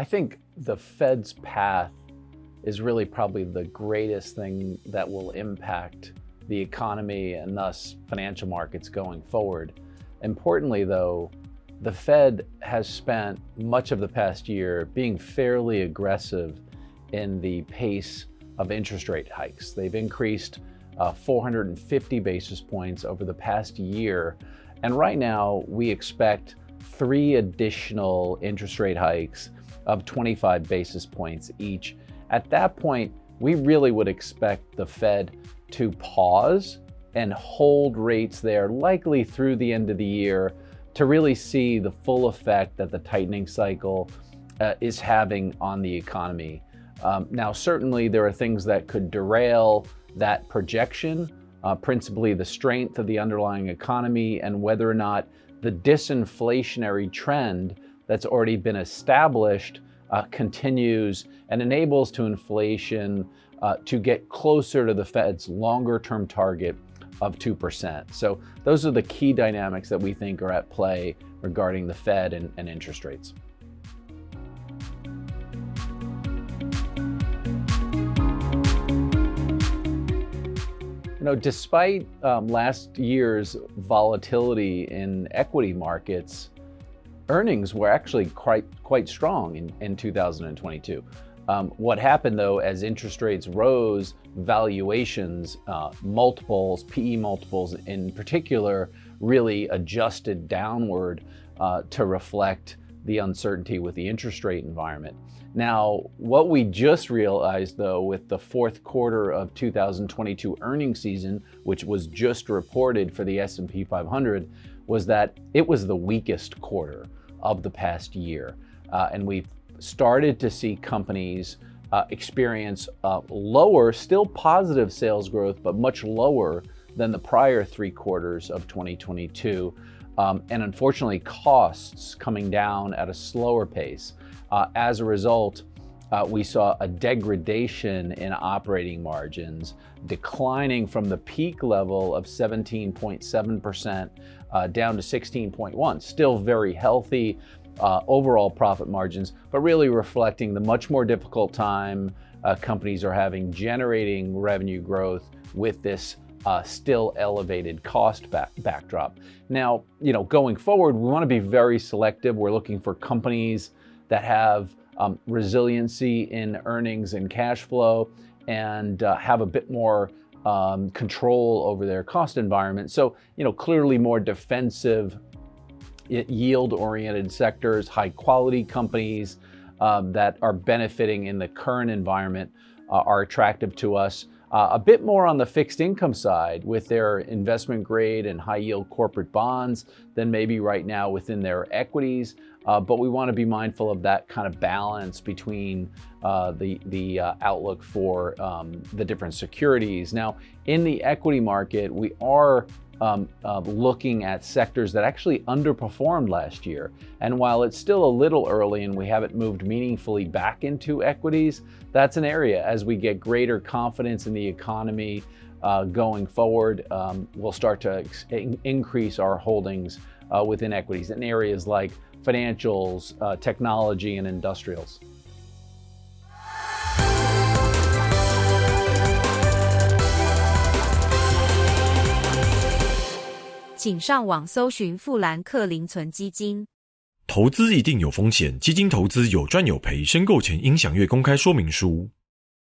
think the Fed's path is really probably the greatest thing that will impact the economy and thus financial markets going forward. Importantly, though, the Fed has spent much of the past year being fairly aggressive in the pace of interest rate hikes. They've increased 450 basis points over the past year. And right now, we expect 3 additional interest rate hikes of 25 basis points each. At that point, we really would expect the Fed to pause and hold rates there, likely through the end of the year, to really see the full effect that the tightening cycle is having on the economy. Now, certainly there are things that could derail that projection, principally the strength of the underlying economy and whether or not the disinflationary trend that's already been established continues and enables to inflation to get closer to the Fed's longer-term target of 2%. So those are the key dynamics that we think are at play regarding the Fed and interest rates. Despite last year's volatility in equity markets, earnings were actually quite strong in 2022. What happened though, as interest rates rose, valuations, multiples, PE multiples in particular, really adjusted downward to reflect the uncertainty with the interest rate environment. Now, what we just realized though with the fourth quarter of 2022 earnings season, which was just reported for the S&P 500, was that it was the weakest quarter of the past year. And we've started to see companies experience lower, still positive sales growth, but much lower than the prior 3 quarters of 2022. And unfortunately, costs coming down at a slower pace. As a result, we saw a degradation in operating margins, declining from the peak level of 17.7% down to 16.1%. Still very healthy overall profit margins, but really reflecting the much more difficult time companies are having generating revenue growth with this still elevated cost backdrop. Now, going forward, we want to be very selective. We're looking for companies that have resiliency in earnings and cash flow and have a bit more control over their cost environment. So, clearly more defensive, yield-oriented sectors, high-quality companies that are benefiting in the current environment are attractive to us. A bit more on the fixed income side with their investment grade and high yield corporate bonds than maybe right now within their equities. But we want to be mindful of that kind of balance between the outlook for the different securities. Now, in the equity market, we are looking at sectors that actually underperformed last year. And while it's still a little early and we haven't moved meaningfully back into equities, that's an area as we get greater confidence in the economy going forward, we'll start to increase our holdings within equities in areas like financials, technology, and industrials. 请上网搜寻富兰克林存基金。投资一定有风险，基金投资有赚有赔，申购前应详阅公开说明书。